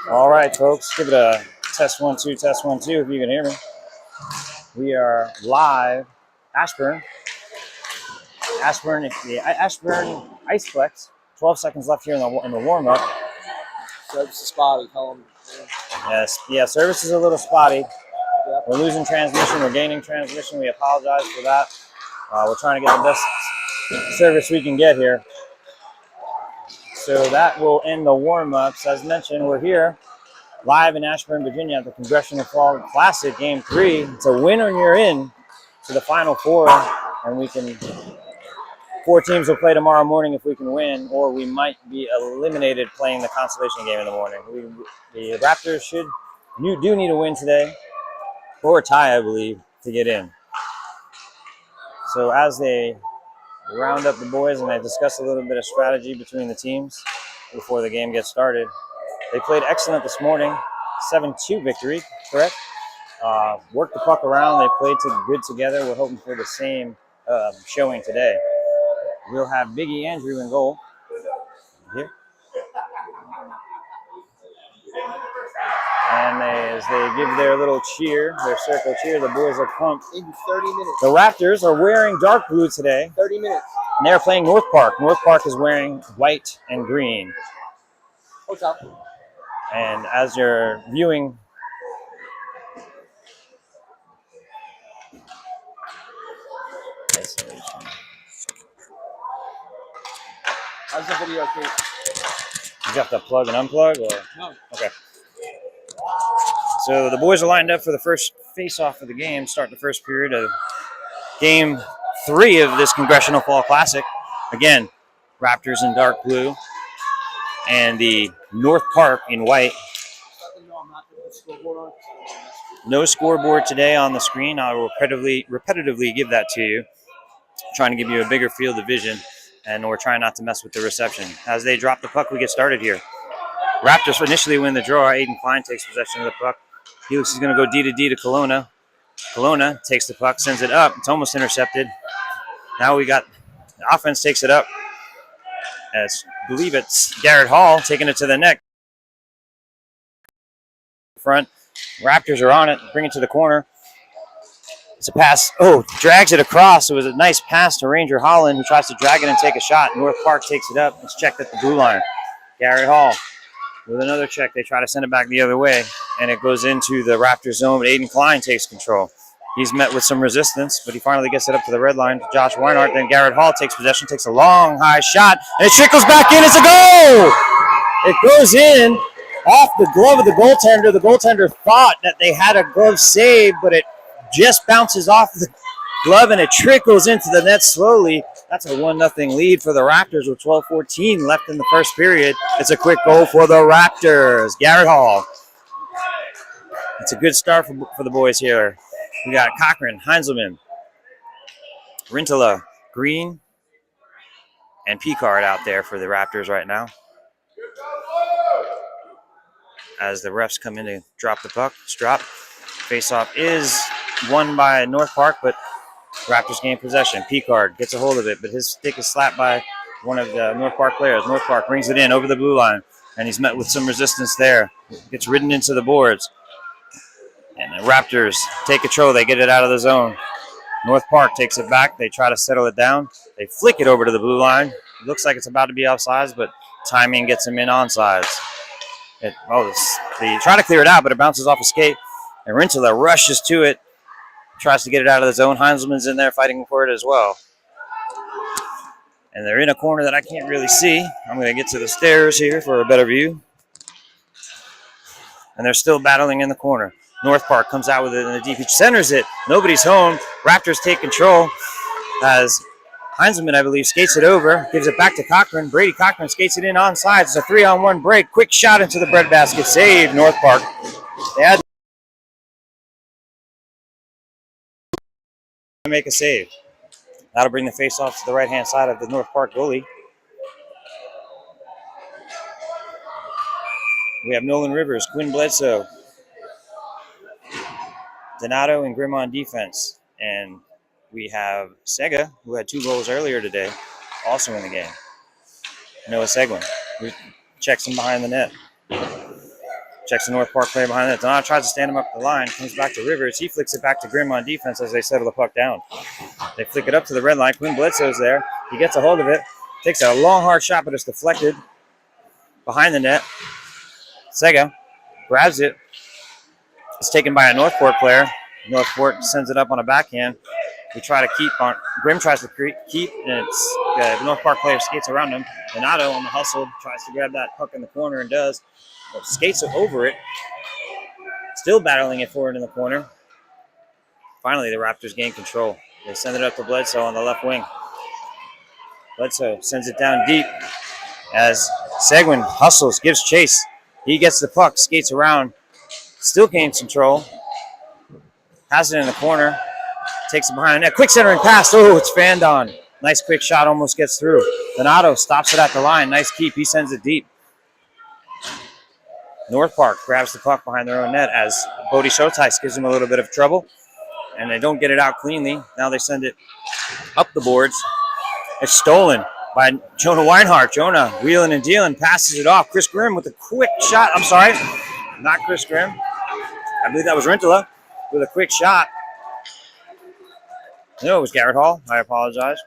All right, folks, give it a test 1 2, test 1 2 if you can hear me. We are live, Ashburn, the Ashburn Iceplex. 12 seconds left here in the warm up. Service is spotty, tell them. Yes, yeah, service is a little spotty. Yep. We're losing transmission, we're gaining transmission. We apologize for that. We're trying to get the best service we can get here. So that will end the warm ups. As mentioned, we're here live in Ashburn, Virginia at the Congressional Fall Classic Game 3. It's a win or you're in to the Final Four, and 4 teams will play tomorrow morning if we can win, or we might be eliminated playing the consolation game in the morning. The Raptors do need a win today, or a tie, I believe, to get in. So as they round up the boys and they discuss a little bit of strategy between the teams before the game gets started, they played excellent this morning, 7-2 victory, correct? Worked the puck around. They played good together. We're hoping for the same showing today. We'll have Biggie Andrew in goal here. And as they give their little cheer, their circle cheer, the boys are pumped. In 30 minutes. The Raptors are wearing dark blue today. 30 minutes. And they're playing North Park. North Park is wearing white and green. Hotel. And as you're viewing, How's the video, Kate? you have to plug and unplug? Or? No. Okay. So the boys are lined up for the first face-off of the game, start the first period of Game 3 of this Congressional Fall Classic. Again, Raptors in dark blue and the North Park in white. No scoreboard today on the screen. I will repetitively give that to you, trying to give you a bigger field of vision, and we're trying not to mess with the reception. As they drop the puck, we get started here. Raptors initially win the draw. Aiden Klein takes possession of the puck. Helix is going to go D to D to Kelowna. Kelowna takes the puck, sends it up. It's almost intercepted. Now the offense takes it up. I believe it's Garrett Hall taking it to the net. Front. Raptors are on it. Bring it to the corner. It's a pass. Oh, drags it across. It was a nice pass to Ranger Holland, who tries to drag it and take a shot. North Park takes it up. It's checked at the blue line. Garrett Hall with another check. They try to send it back the other way, and it goes into the Raptors zone, but Aiden Klein takes control. He's met with some resistance, but he finally gets it up to the red line to Josh Weinhardt. Then Garrett Hall takes possession, takes a long, high shot, and it trickles back in. It's a goal! It goes in off the glove of the goaltender. The goaltender thought that they had a glove save, but it just bounces off the glove, and it trickles into the net slowly. That's a 1-0 lead for the Raptors with 12:14 left in the first period. It's a quick goal for the Raptors. Garrett Hall. It's a good start for the boys here. We got Cochran, Heinzelman, Rintala, Green, and Picard out there for the Raptors right now. As the refs come in to drop the puck, face-off is won by North Park, but Raptors gain possession. Picard gets a hold of it, but his stick is slapped by one of the North Park players. North Park brings it in over the blue line, and he's met with some resistance there. Gets ridden into the boards. And the Raptors take control. They get it out of the zone. North Park takes it back. They try to settle it down. They flick it over to the blue line. It looks like it's about to be offsides, but timing gets him in onside. They try to clear it out, but it bounces off a skate. And Rintala rushes to it. Tries to get it out of the zone. Heinzelman's in there fighting for it as well. And they're in a corner that I can't really see. I'm going to get to the stairs here for a better view. And they're still battling in the corner. North Park comes out with it in the deep. He centers it. Nobody's home. Raptors take control as Heinzelman, I believe, skates it over. Gives it back to Cochran. Brady Cochran skates it in onside. It's a 3-on-1 break. Quick shot into the breadbasket. Save, North Park. They had to make a save. That'll bring the face-off to the right-hand side of the North Park goalie. We have Nolan Rivers, Quinn Bledsoe, Donato, and Grimm on defense. And we have Sega, who had 2 goals earlier today, also in the game. Noah Seguin checks him behind the net. Checks the North Park player behind that. Donato tries to stand him up the line. Comes back to Rivers. He flicks it back to Grimm on defense as they settle the puck down. They flick it up to the red line. Quinn Bledsoe's there. He gets a hold of it. Takes a long, hard shot, but it's deflected behind the net. Sega grabs it. It's taken by a Northport player. Northport sends it up on a backhand. We try to keep on. Grimm tries to keep, and it's the North Park player skates around him. Donato on the hustle tries to grab that puck in the corner and does. But skates over it. Still battling it forward in the corner. Finally, the Raptors gain control. They send it up to Bledsoe on the left wing. Bledsoe sends it down deep as Seguin hustles, gives chase. He gets the puck, skates around, still gains control. Has it in the corner. Takes it behind the net. Quick centering pass. Oh, it's fanned on. Nice quick shot, almost gets through. Donato stops it at the line. Nice keep. He sends it deep. North Park grabs the puck behind their own net as Bodie Shotais gives him a little bit of trouble. And they don't get it out cleanly. Now they send it up the boards. It's stolen by Jonah Weinhardt. Jonah wheeling and dealing, passes it off. Chris Grimm with a quick shot. I'm sorry, not Chris Grimm. I believe that was Rintala with a quick shot. No, it was Garrett Hall. I apologize.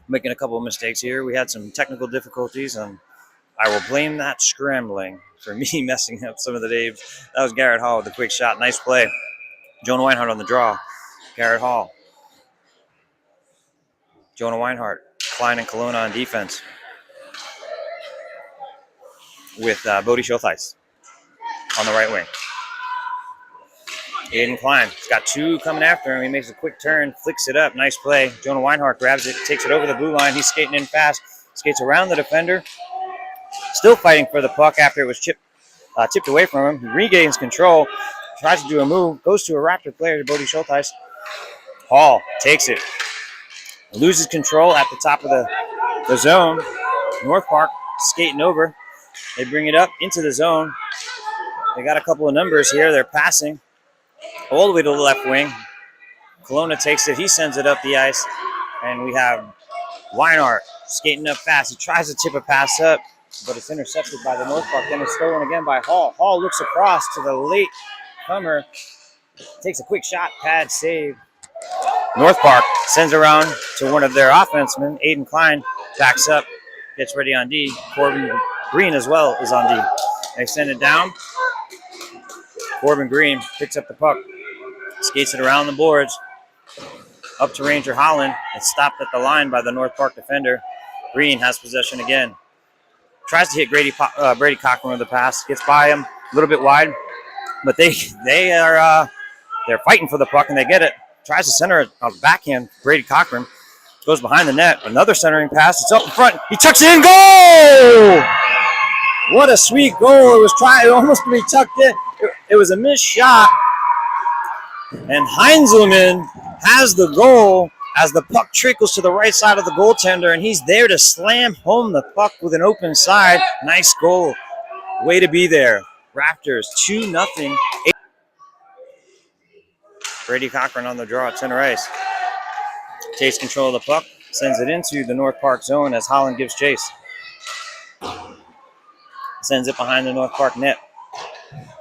Making a couple of mistakes here. We had some technical difficulties, and I will blame that scrambling for me messing up some of the names. That was Garrett Hall with a quick shot. Nice play. Jonah Weinhardt on the draw. Garrett Hall. Jonah Weinhardt. Klein and Kelowna on defense. With Bodie Shotais on the right wing. Aiden Klein. He's got two coming after him. He makes a quick turn, flicks it up. Nice play. Jonah Weinhardt grabs it, takes it over the blue line. He's skating in fast. Skates around the defender. Still fighting for the puck after it was tipped away from him. He regains control. Tries to do a move. Goes to a Raptor player, Bodie Shotais. Hall takes it. Loses control at the top of the zone. North Park skating over. They bring it up into the zone. They got a couple of numbers here. They're passing all the way to the left wing. Kelowna takes it. He sends it up the ice. And we have Weinhardt skating up fast. He tries to tip a pass up, but it's intercepted by the North Park. Then it's stolen again by Hall. Hall looks across to the late comer. Takes a quick shot. Pad save. North Park sends around to one of their offensemen. Aiden Klein backs up. Gets ready on D. Corbin Green as well is on D. They send it down. Corbin Green picks up the puck. Skates it around the boards. Up to Ranger Holland. It's stopped at the line by the North Park defender. Green has possession again. Tries to hit Brady Cochran with the pass. Gets by him a little bit wide. But they're fighting for the puck and they get it. Tries to center it on the backhand. Brady Cochran goes behind the net. Another centering pass. It's up in front. He tucks it in. Goal! What a sweet goal. It was almost to be tucked in. It was a missed shot. And Heinzelman has the goal as the puck trickles to the right side of the goaltender, and he's there to slam home the puck with an open side. Nice goal. Way to be there. Raptors 2-0. Brady Cochran on the draw at center ice. Takes control of the puck, sends it into the North Park zone as Holland gives chase. Sends it behind the North Park net.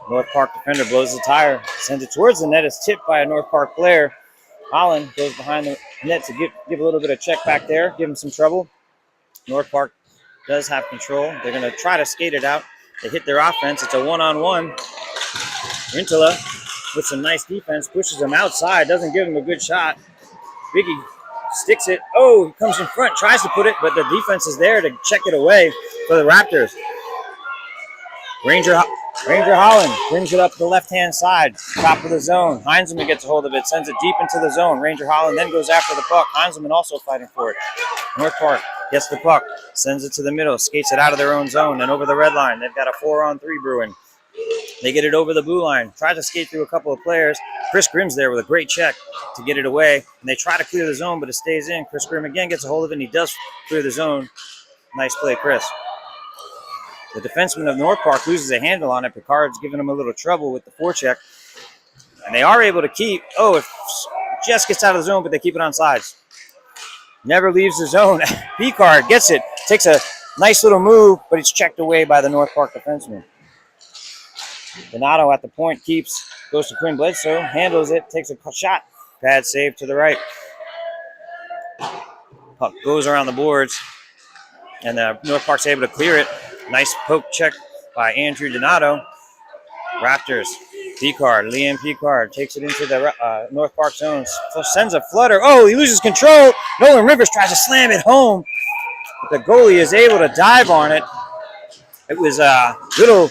North Park defender blows the tire, sends it towards the net. It's tipped by a North Park player. Holland goes behind the net to give a little bit of check back there, give him some trouble. North Park does have control. They're going to try to skate it out. They hit their offense. It's a one-on-one. Rintala with some nice defense pushes him outside, doesn't give him a good shot. Biggie sticks it. Oh, he comes in front, tries to put it, but the defense is there to check it away for the Raptors. Ranger Holland brings it up the left-hand side, top of the zone. Heinzelman gets a hold of it, sends it deep into the zone. Ranger Holland then goes after the puck. Heinzelman also fighting for it. North Park gets the puck, sends it to the middle, skates it out of their own zone and over the red line. They've got a 4-on-3 brewing. They get it over the blue line, try to skate through a couple of players. Chris Grimm's there with a great check to get it away. And they try to clear the zone, but it stays in. Chris Grimm again gets a hold of it, and he does clear the zone. Nice play, Chris. The defenseman of North Park loses a handle on it. Picard's giving him a little trouble with the forecheck. And they are able to keep. Oh, it just gets out of the zone, but they keep it on sides. Never leaves the zone. Picard gets it. Takes a nice little move, but it's checked away by the North Park defenseman. Donato at the point keeps, goes to Quinn Bledsoe, handles it, takes a shot. Bad save to the right. Puck goes around the boards, and North Park's able to clear it. Nice poke check by Andrew Donato. Raptors, Picard, Liam Picard takes it into the North Park zone, sends a flutter. Oh, he loses control. Nolan Rivers tries to slam it home. The goalie is able to dive on it. It was a little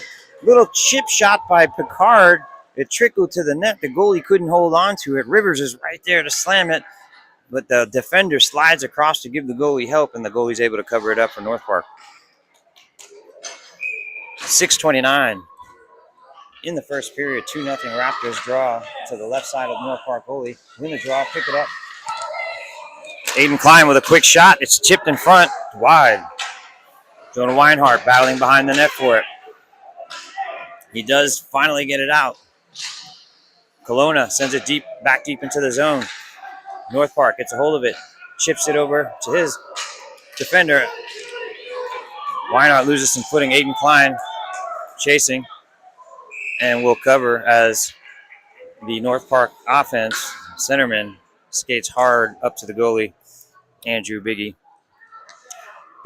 chip shot by Picard. It trickled to the net. The goalie couldn't hold on to it. Rivers is right there to slam it, but the defender slides across to give the goalie help, and the goalie's able to cover it up for North Park. 6:29 in the first period. 2-0 Raptors draw to the left side of North Park goalie. Win the draw, pick it up. Aiden Klein with a quick shot. It's tipped in front, wide. Jonah Weinhardt battling behind the net for it. He does finally get it out. Kelowna sends it back deep into the zone. North Park gets a hold of it, chips it over to his defender. Weinhardt loses some footing. Aiden Klein chasing, and will cover as the North Park offense centerman skates hard up to the goalie, Andrew Biggie.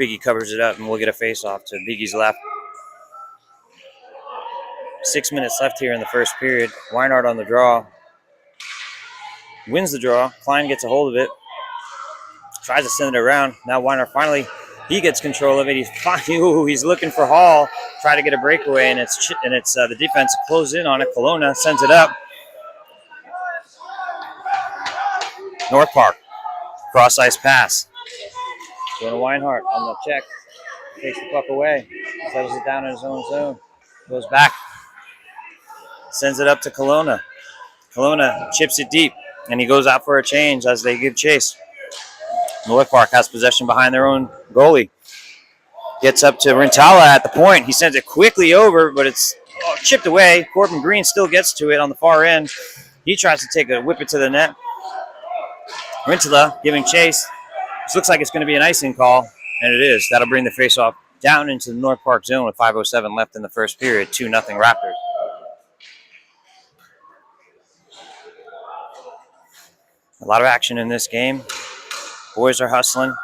Biggie covers it up, and we'll get a face-off to Biggie's left. 6 minutes left here in the first period. Weinhardt on the draw. Wins the draw. Klein gets a hold of it. Tries to send it around. Now Weinhardt finally, he gets control of it. He's looking for Hall. Try to get a breakaway, and it's the defense closes in on it. Kelowna sends it up. North Park, cross-ice pass. Jonah Weinhardt on the check. Takes the puck away. Settles it down in his own zone. Goes back. Sends it up to Kelowna. Kelowna chips it deep, and he goes out for a change as they give chase. North Park has possession behind their own goalie. Gets up to Rintala at the point. He sends it quickly over, but it's chipped away. Corbin Green still gets to it on the far end. He tries to whip it to the net. Rintala giving chase. This looks like it's going to be an icing call, and it is. That'll bring the faceoff down into the North Park zone with 5:07 left in the first period. 2-0 Raptors. A lot of action in this game. Boys are hustling.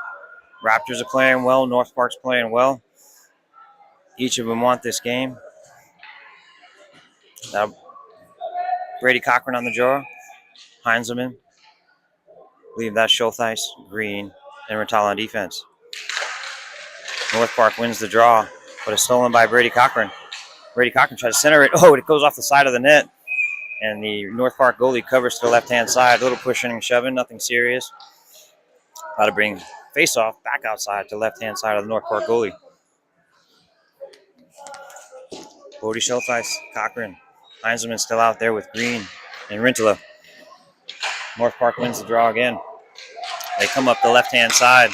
Raptors are playing well. North Park's playing well. Each of them want this game. Now, Brady Cochran on the draw. Heinzelman. I believe that's Schultheis, Green, and Rintala on defense. North Park wins the draw, but it's stolen by Brady Cochran. Brady Cochran tries to center it. Oh, it goes off the side of the net. And the North Park goalie covers to the left-hand side. A little pushing and shoving, nothing serious. Got to bring face-off back outside to left-hand side of the North Park goalie. Bodie Schultheis, Cochran. Heinzelman still out there with Green and Rintala. North Park wins the draw again. They come up the left-hand side.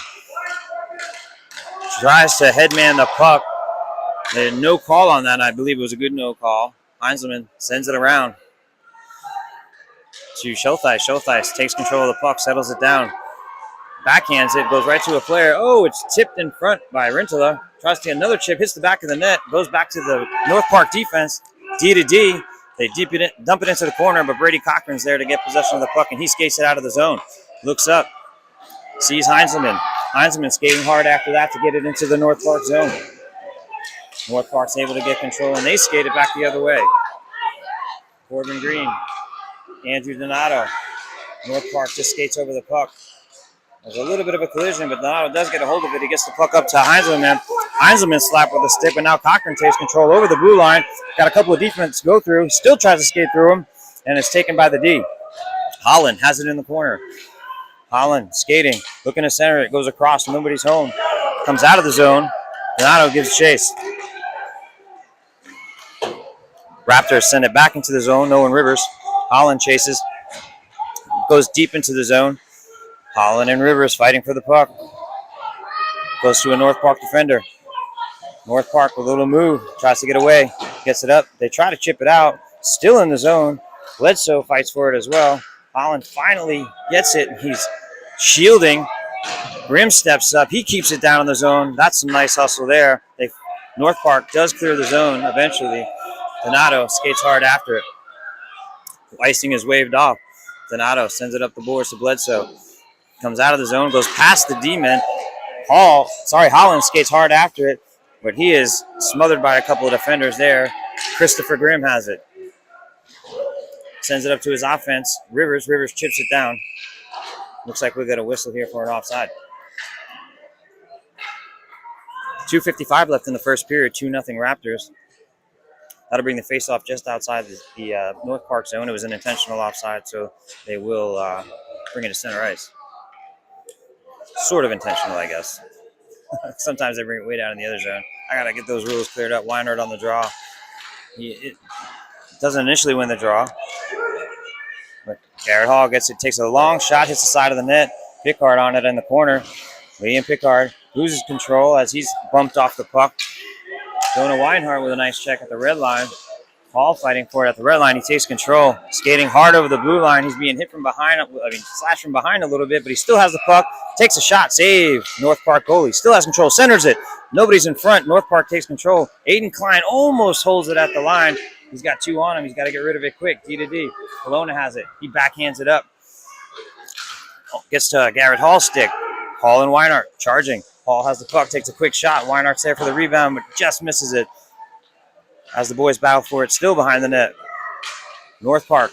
Tries to headman the puck. They had no call on that. I believe it was a good no call. Heinzelman sends it around to Schultheis. Schultheis takes control of the puck, settles it down. Backhands it, goes right to a player. Oh, it's tipped in front by Rintala. Tries to get another chip, hits the back of the net, goes back to the North Park defense. D to D. They dump it into the corner, but Brady Cochran's there to get possession of the puck, and he skates it out of the zone. Looks up, sees Heinzelman. Heinzelman skating hard after that to get it into the North Park zone. North Park's able to get control, and they skate it back the other way. Corbin Green, Andrew Donato. North Park just skates over the puck. There's a little bit of a collision, but Donato does get a hold of it. He gets the puck up to Heinzelman. Heinzelman slapped with a stick, but now Cochran takes control over the blue line. Got a couple of defense go through. Still tries to skate through him, and it's taken by the D. Holland has it in the corner. Holland skating, looking to center it. Goes across, nobody's home. Comes out of the zone. Donato gives chase. Raptors send it back into the zone. Nolan Rivers. Holland chases. Goes deep into the zone. Holland and Rivers fighting for the puck. Goes to a North Park defender. North Park with a little move. Tries to get away. Gets it up. They try to chip it out. Still in the zone. Bledsoe fights for it as well. Holland finally gets it. He's shielding. Grimm steps up. He keeps it down in the zone. That's some nice hustle there. North Park does clear the zone eventually. Donato skates hard after it. Icing is waved off. Donato sends it up the boards to Bledsoe. Comes out of the zone, goes past the D-men. Holland skates hard after it, but he is smothered by a couple of defenders there. Christopher Grimm has it. Sends it up to his offense. Rivers chips it down. Looks like we got a whistle here for an offside. 2:55 left in the first period, 2-0 Raptors. That'll bring the face-off just outside the North Park zone. It was an intentional offside, so they will bring it to center ice. Sort of intentional, I guess. Sometimes they bring it way down in the other zone. I got to get those rules cleared up. Weinert on the draw. It doesn't initially win the draw. But Garrett Hall gets it, takes a long shot, hits the side of the net. Pickard on it in the corner. Liam Pickard loses control as he's bumped off the puck. Jonah Weinhardt with a nice check at the red line. Hall fighting for it at the red line. He takes control, skating hard over the blue line. He's being hit from behind, slashed from behind a little bit, but he still has the puck. Takes a shot, save. North Park goalie still has control, centers it. Nobody's in front. North Park takes control. Aiden Klein almost holds it at the line. He's got two on him. He's got to get rid of it quick. D to D. Kelowna has it. He backhands it up. Gets to Garrett Hall's stick. Hall and Weinhardt charging. Hall has the puck, takes a quick shot. Weinhardt's there for the rebound, but just misses it. As the boys battle for it, still behind the net. North Park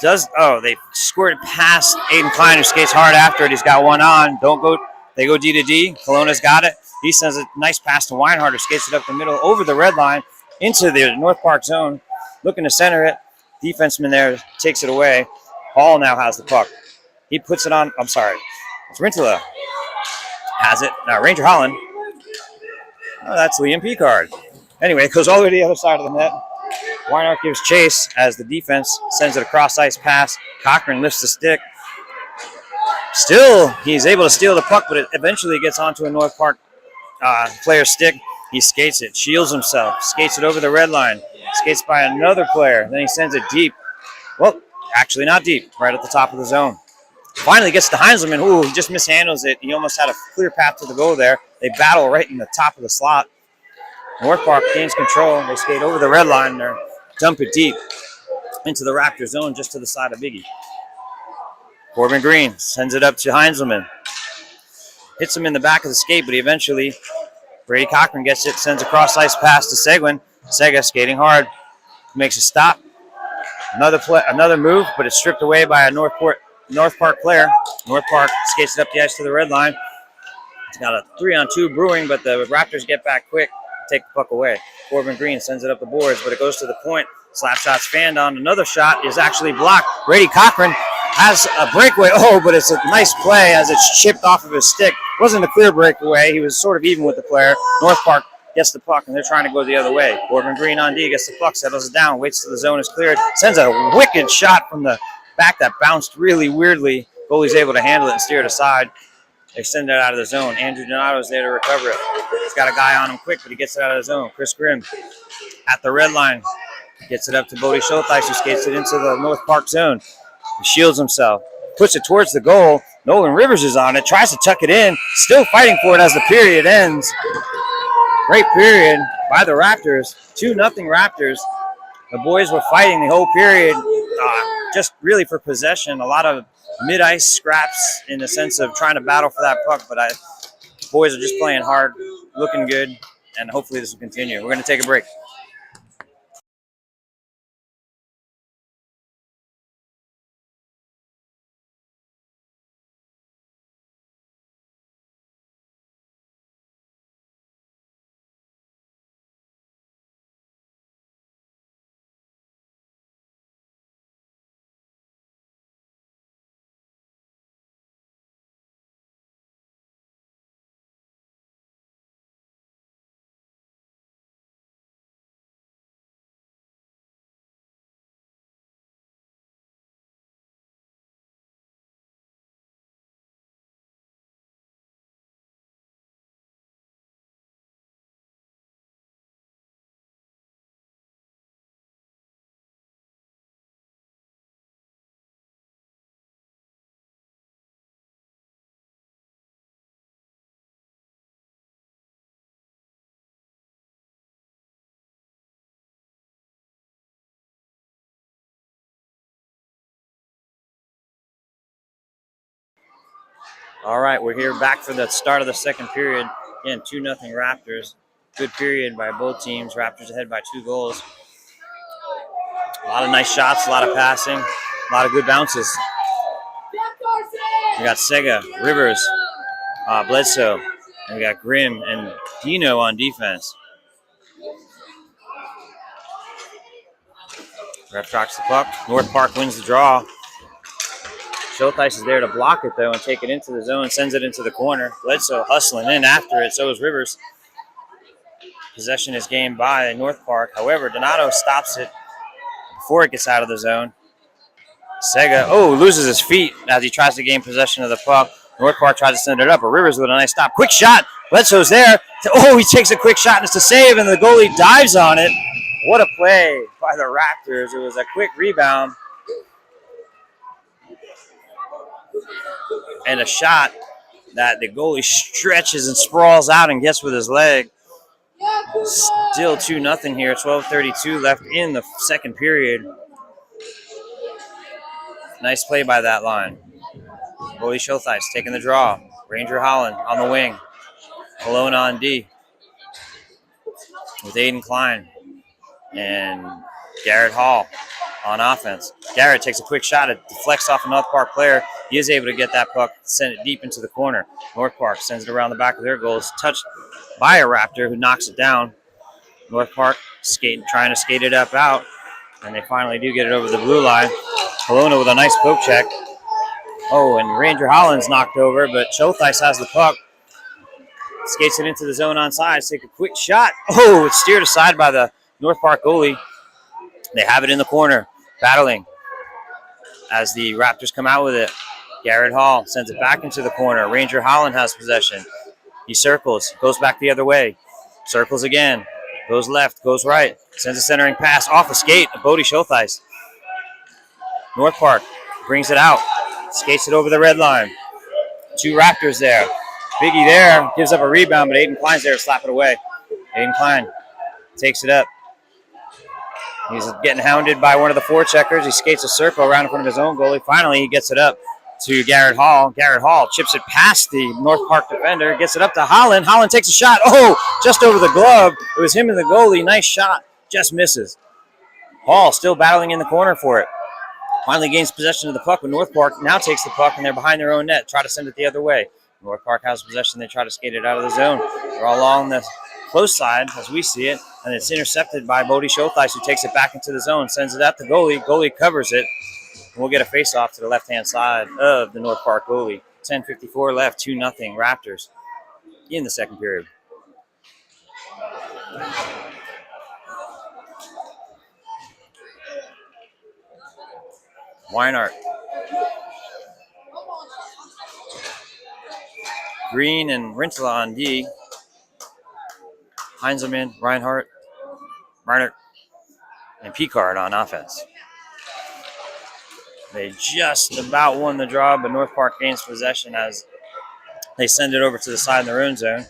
they squirted past Aiden Klein, who skates hard after it. He's got one on. They go D to D. Kelowna's got it. He sends a nice pass to Weinhardt, who skates it up the middle over the red line into the North Park zone. Looking to center it. Defenseman there takes it away. Hall now has the puck. He puts it on. It's Rintala. Has it. Now Ranger Holland. Oh, that's Liam Pickard. Anyway, it goes all the way to the other side of the net. Weinhardt gives chase as the defense sends it across ice pass. Cochran lifts the stick. Still, he's able to steal the puck, but it eventually gets onto a North Park player's stick. He skates it, shields himself, skates it over the red line, skates by another player. Then he sends it deep. Well, actually not deep, right at the top of the zone. Finally gets to Heinzelman. Ooh, he just mishandles it. He almost had a clear path to the goal there. They battle right in the top of the slot. North Park gains control. They skate over the red line there, dump it deep into the Raptor zone just to the side of Biggie. Corbin Green sends it up to Heinzelman. Hits him in the back of the skate, but eventually Brady Cochran gets it, sends a cross-ice pass to Seguin. Sega skating hard, makes a stop. Another move, but it's stripped away by a North Park player. North Park skates it up the ice to the red line. It's got a 3-on-2 brewing, but the Raptors get back quick, take the puck away. Corbin Green sends it up the boards, but it goes to the point. Slap shot's fanned on. Another shot is actually blocked. Brady Cochran has a breakaway. Oh, but it's a nice play as it's chipped off of his stick. It wasn't a clear breakaway. He was sort of even with the player. North Park gets the puck, and they're trying to go the other way. Corbin Green on D, gets the puck, settles it down, waits till the zone is cleared, sends a wicked shot from the back that bounced really weirdly. Goalie's able to handle it and steer it aside. They send it out of the zone. Andrew Donato's there to recover it. He's got a guy on him quick, but he gets it out of the zone. Chris Grimm at the red line. Gets it up to Bodie Schultheis, who skates it into the North Park zone. He shields himself. Puts it towards the goal. Nolan Rivers is on it. Tries to tuck it in. Still fighting for it as the period ends. Great period by the Raptors. 2-0 Raptors. The boys were fighting the whole period, just really for possession. A lot of mid-ice scraps in the sense of trying to battle for that puck, but the boys are just playing hard, looking good, and hopefully this will continue. We're going to take a break. All right, we're here back for the start of the second period. Again, 2-0 Raptors. Good period by both teams. Raptors ahead by 2 goals. A lot of nice shots, a lot of passing, a lot of good bounces. We got Sega, Rivers, Bledsoe, and we got Grimm and Dino on defense. Ref tracks the puck. North Park wins the draw. Schultheis is there to block it, though, and take it into the zone, sends it into the corner. Bledsoe hustling in after it, so is Rivers. Possession is gained by North Park. However, Donato stops it before it gets out of the zone. Sega, loses his feet as he tries to gain possession of the puck. North Park tries to send it up, but Rivers with a nice stop. Quick shot. Bledsoe's there. He takes a quick shot, and it's a save, and the goalie dives on it. What a play by the Raptors. It was a quick rebound and a shot that the goalie stretches and sprawls out and gets with his leg. Still 2-0 here. 12:32 left in the second period. Nice play by that line. Goalie Schultheis taking the draw. Ranger Holland on the wing. Alone on D with Aiden Klein and Garrett Hall on offense. Garrett takes a quick shot. It deflects off a North Park player. He is able to get that puck, send it deep into the corner. North Park sends it around the back of their goals. Touched by a Raptor who knocks it down. North Park trying to skate it up out, and they finally do get it over the blue line. Kelowna with a nice poke check. And Ranger Holland's knocked over, but Schultheis has the puck. Skates it into the zone on sides. Take a quick shot. It's steered aside by the North Park goalie. They have it in the corner, battling as the Raptors come out with it. Garrett Hall sends it back into the corner. Ranger Holland has possession. He circles, goes back the other way. Circles again, goes left, goes right. Sends a centering pass off a skate of Bodie Schultheis. North Park brings it out, skates it over the red line. 2 Raptors there. Biggie there, gives up a rebound, but Aiden Klein's there to slap it away. Aiden Klein takes it up. He's getting hounded by one of the forecheckers. He skates a circle around in front of his own goalie. Finally, he gets it up to Garrett Hall. Garrett Hall chips it past the North Park defender, gets it up to Holland. Holland takes a shot. Just over the glove. It was him and the goalie. Nice shot. Just misses. Hall still battling in the corner for it. Finally gains possession of the puck, but North Park now takes the puck, and they're behind their own net. Try to send it the other way. North Park has possession. They try to skate it out of the zone. They're all along the close side as we see it, and it's intercepted by Bodie Schultheis, who takes it back into the zone, sends it at the goalie. Goalie covers it. And we'll get a face-off to the left-hand side of the North Park goalie. 10:54 left, 2-0 Raptors in the second period. Weinart. Green and Rintala on D. Heinzelman, Reinhardt, Marner, and Picard on offense. They just about won the draw, but North Park gains possession as they send it over to the side in their own zone.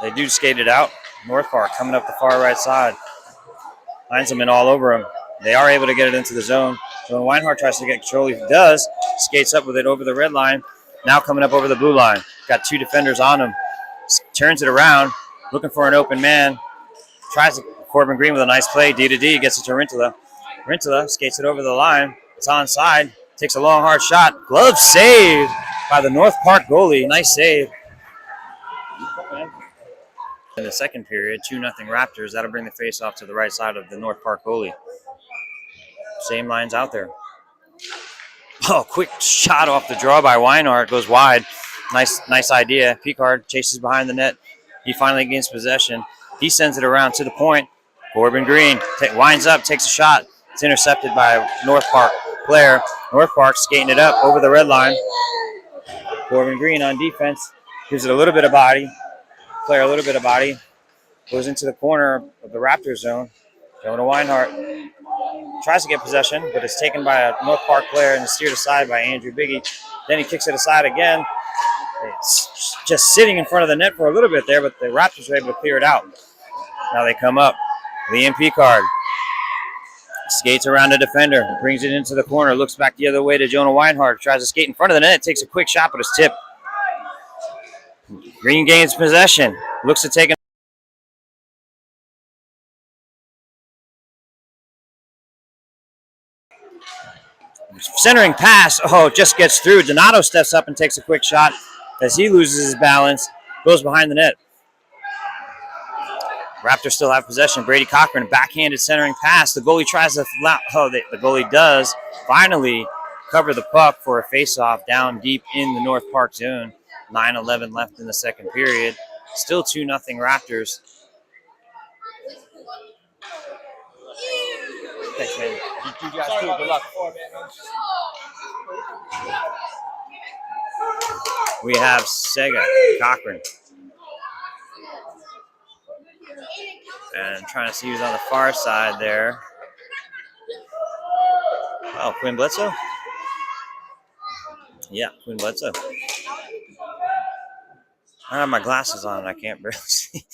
They do skate it out. North Park coming up the far right side. Heinzelman all over him. They are able to get it into the zone. So when Weinhardt tries to get control, he does. Skates up with it over the red line. Now coming up over the blue line. Got 2 defenders on him. Turns it around, looking for an open man. Tries to Corbin Green with a nice play. D to D, gets it to Rintala. Rintala skates it over the line. It's onside. Takes a long, hard shot. Glove saved by the North Park goalie. Nice save. In the second period, 2-0 Raptors. That'll bring the face-off to the right side of the North Park goalie. Same lines out there. Quick shot off the draw by Weinhardt. Goes wide. Nice idea. Picard chases behind the net. He finally gains possession. He sends it around to the point. Corbin Green winds up, takes a shot. It's intercepted by a North Park player. North Park skating it up over the red line. Corbin Green on defense. Gives it a little bit of body. Player a little bit of body. Goes into the corner of the Raptors zone. Going to Weinhardt. Tries to get possession, but it's taken by a North Park player and steered aside by Andrew Biggie. Then he kicks it aside again. It's just sitting in front of the net for a little bit there, but the Raptors were able to clear it out. Now they come up. Liam Picard Skates around a defender, brings it into the corner, looks back the other way to Jonah Weinhardt, tries to skate in front of the net, takes a quick shot, but it's tipped. Green gains possession, looks to take it. Centering pass, just gets through. Donato steps up and takes a quick shot as he loses his balance, goes behind the net. Raptors still have possession. Brady Cochran, backhanded centering pass. The goalie tries to, the goalie does finally cover the puck for a face-off down deep in the North Park zone. 9:11 left in the second period. Still 2-0 Raptors. Thanks, man. You guys too. Good luck. We have Sega, Cochran. And trying to see who's on the far side there. Oh, Quinn Bledsoe? Yeah, Quinn Bledsoe. I have my glasses on and I can't barely see.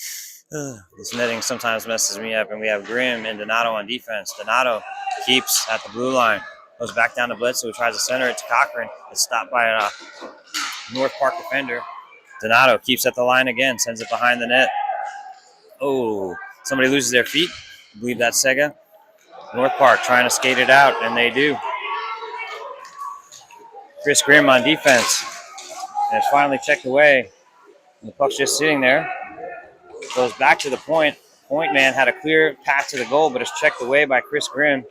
This netting sometimes messes me up, and we have Grimm and Donato on defense. Donato keeps at the blue line. Goes back down to Bledsoe, who tries to center it to Cochran. It's stopped by a North Park defender. Donato keeps at the line again, sends it behind the net. Oh, somebody loses their feet. I believe that's Sega. North Park trying to skate it out, and they do. Chris Grimm on defense. And it's finally checked away. And the puck's just sitting there. Goes back to the point. Point man had a clear pass to the goal, but it's checked away by Chris Grimm.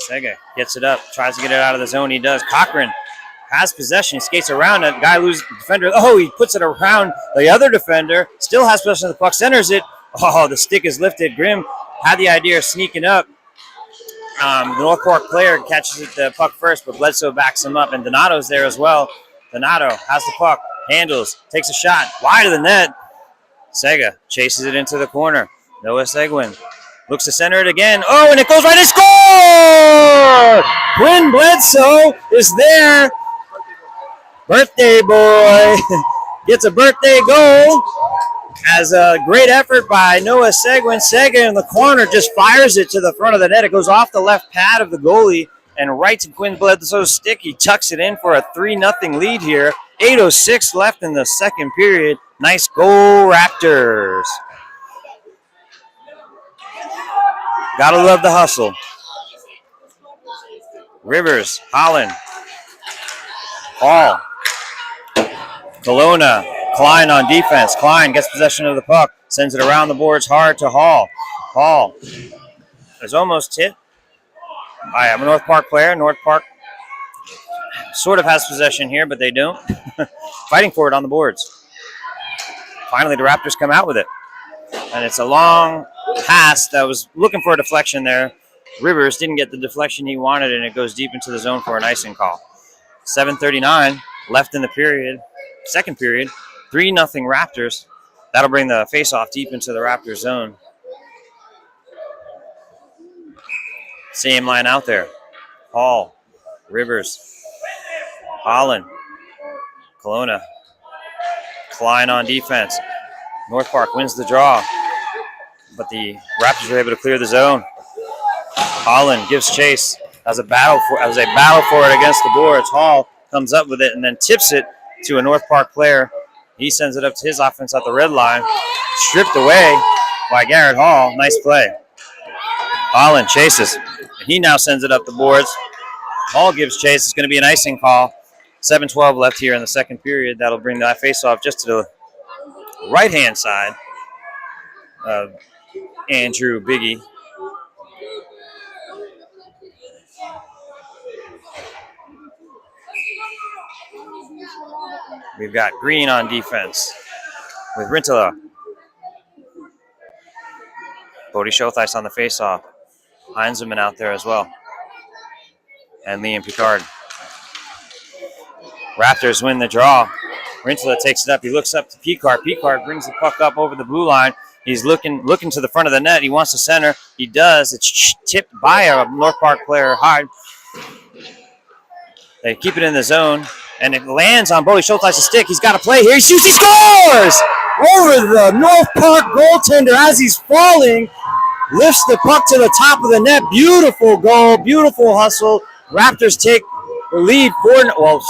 Sega gets it up, tries to get it out of the zone. He does. Cochran has possession. He skates around it. Guy loses the defender. Oh, he puts it around the other defender. Still has possession of the puck. Centers it. Oh, the stick is lifted. Grimm had the idea of sneaking up. The North Park player catches the puck first, but Bledsoe backs him up, and Donato's there as well. Donato has the puck, handles, takes a shot, wide of the net. Sega chases it into the corner. Noah Seguin looks to center it again. Oh, and it goes right and score! Quinn Bledsoe is there. Birthday boy gets a birthday goal. As a great effort by Noah Seguin. Sega in the corner just fires it to the front of the net. It goes off the left pad of the goalie and right to Quinn Bledsoe's stick. He tucks it in for a 3-0 lead here. 8:06 left in the second period. Nice goal, Raptors. Gotta love the hustle. Rivers, Holland, Hall, Kelowna, Klein on defense. Klein gets possession of the puck, sends it around the boards hard to Hall. Hall is almost hit by a North Park player. North Park sort of has possession here, but they don't. Fighting for it on the boards. Finally, the Raptors come out with it. And it's a long pass that was looking for a deflection there. Rivers didn't get the deflection he wanted, and it goes deep into the zone for an icing call. 7:39 left in the period, second period. 3-0 Raptors. That'll bring the face-off deep into the Raptors zone. Same line out there. Hall, Rivers, Holland, Kelowna, Klein on defense. North Park wins the draw, but the Raptors were able to clear the zone. Holland gives chase as a battle for it against the boards. Hall comes up with it and then tips it to a North Park player. He sends it up to his offense at the red line. Stripped away by Garrett Hall. Nice play. Holland chases. He now sends it up the boards. Hall gives chase. It's going to be an icing call. 7:12 left here in the second period. That'll bring that face-off just to the right-hand side of Andrew Biggie. We've got Green on defense with Rintala. Bodie Shothice on the face-off. Heinzelman out there as well. And Liam Picard. Raptors win the draw. Rintala takes it up. He looks up to Picard. Picard brings the puck up over the blue line. He's looking to the front of the net. He wants to center. He does. It's tipped by a North Park player hard. They keep it in the zone, and it lands on Bodie Schulteis's stick. He's got to play here. He shoots. He scores over the North Park goaltender as he's falling. lifts the puck to the top of the net. Beautiful goal, beautiful hustle. Raptors take the lead,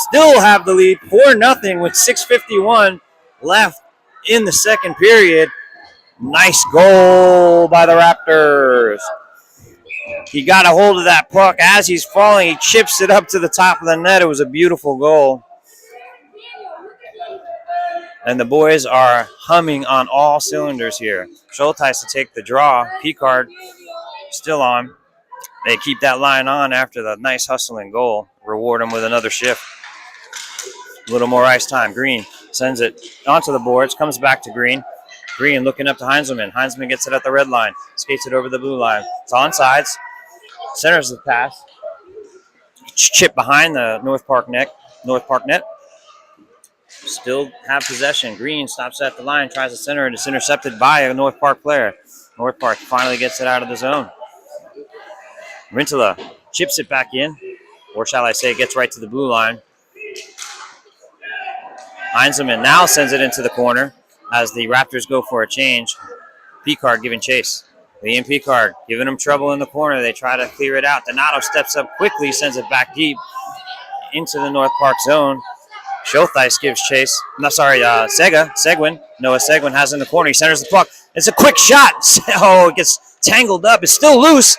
still have the lead 4-0 with 6:51 left in the second period. Nice goal by the Raptors. He got a hold of that puck as he's falling. He chips it up to the top of the net. It was a beautiful goal. And the boys are humming on all cylinders here. Schulteis to take the draw. Picard still on. They keep that line on after the nice hustling goal. Reward them with another shift. A little more ice time. Green sends it onto the boards. Comes back to Green. Green looking up to Heinzelman. Heinzelman gets it at the red line. Skates it over the blue line. It's on sides. Centers the pass. Chip behind the North Park net. Still have possession. Green stops at the line, tries to center it. It's intercepted by a North Park player. North Park finally gets it out of the zone. Rintala chips it back in, or shall I say gets right to the blue line. Heinzelman now sends it into the corner as the Raptors go for a change. Picard giving chase. Liam Picard giving them trouble in the corner. They try to clear it out. Donato steps up quickly, sends it back deep into the North Park zone. Schulteis gives chase. Seguin. Noah Seguin has it in the corner. He centers the puck. It's a quick shot. Oh, it gets tangled up. It's still loose.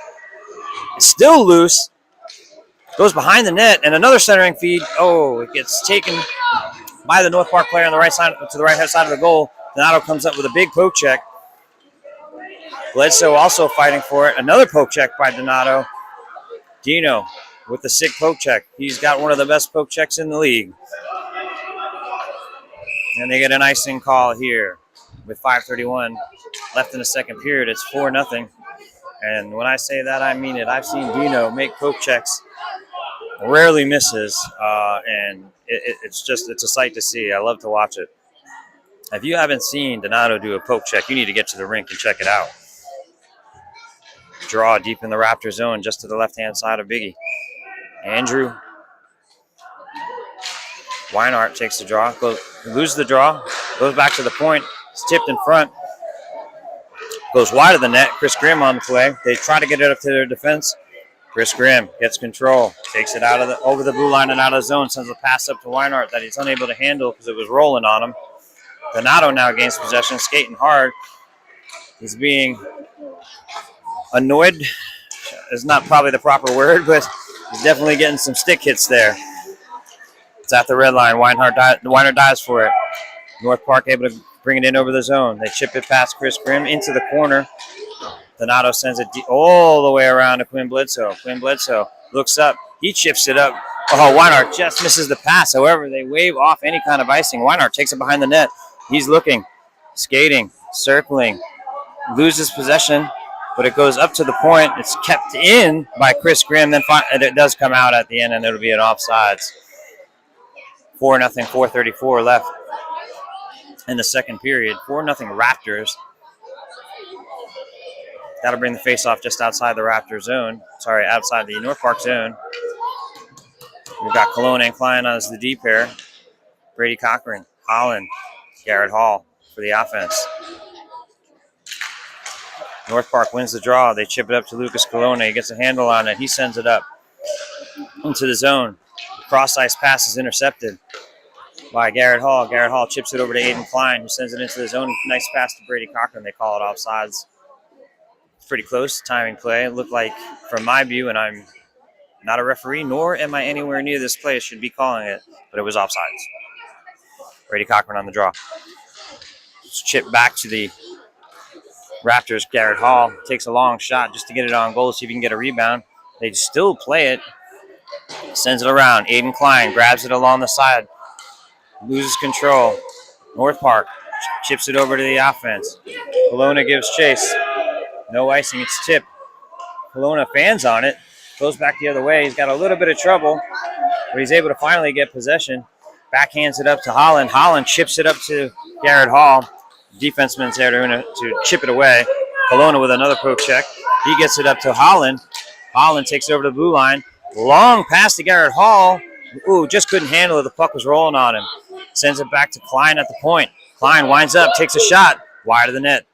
Goes behind the net, and another centering feed. Oh, it gets taken by the North Park player on the right side to the right hand side of the goal. Donato comes up with a big poke check. Bledsoe also fighting for it. Another poke check by Donato. Dino with the sick poke check. He's got one of the best poke checks in the league. And they get an icing call here with 5:31 left in the second period. It's 4-0. And when I say that, I mean it. I've seen Dino make poke checks, rarely misses, and it's a sight to see. I love to watch it. If you haven't seen Donato do a poke check, you need to get to the rink and check it out. Draw deep in the Raptor zone, just to the left-hand side of Biggie. Andrew Weinart takes the draw, loses the draw, goes back to the point, it's tipped in front, goes wide of the net. Chris Grimm on the play. They try to get it up to their defense. Chris Grimm gets control, takes it over the blue line and out of the zone, sends a pass up to Weinart that he's unable to handle because it was rolling on him. Donato now gains possession, skating hard. He's being annoyed, is not probably the proper word, but he's definitely getting some stick hits there. It's at the red line. Weinart dives for it. North Park able to bring it in over the zone. They chip it past Chris Grimm into the corner. Donato sends it all the way around to Quinn Bledsoe. Quinn Bledsoe looks up. He chips it up. Oh, Weinart just misses the pass. However, they wave off any kind of icing. Weinart takes it behind the net. He's looking, skating, circling, loses possession, but it goes up to the point. It's kept in by Chris Grimm. Then it does come out at the end, and it'll be an offsides. 4-0, 4:34 left in the second period. 4-0 Raptors. That'll bring the face-off just outside the Raptor zone. Sorry, outside the North Park zone. We've got Cologne and Klein as the D pair. Brady Cochran, Holland, Garrett Hall for the offense. North Park wins the draw. They chip it up to Lucas Colonna. He gets a handle on it. He sends it up into the zone. Cross-ice pass is intercepted by Garrett Hall. Garrett Hall chips it over to Aiden Klein, who sends it into the zone. Nice pass to Brady Cochran. They call it offsides. It's pretty close. Timing play. It looked like, from my view, and I'm not a referee, nor am I anywhere near this play, should be calling it, but it was offsides. Brady Cochran on the draw. It's chipped back to the Raptors. Garrett Hall takes a long shot just to get it on goal, see if he can get a rebound. They still play it. Sends it around. Aiden Klein grabs it along the side. Loses control. North Park chips it over to the offense. Colonna gives chase. No icing. It's tipped. Colonna fans on it. Goes back the other way. He's got a little bit of trouble, but he's able to finally get possession. Backhands it up to Holland. Holland chips it up to Garrett Hall. Defenseman's there to chip it away. Colonna with another poke check. He gets it up to Holland. Holland takes it over to the blue line. Long pass to Garrett Hall. Ooh, just couldn't handle it. The puck was rolling on him. Sends it back to Klein at the point. Klein winds up, takes a shot. Wide of the net.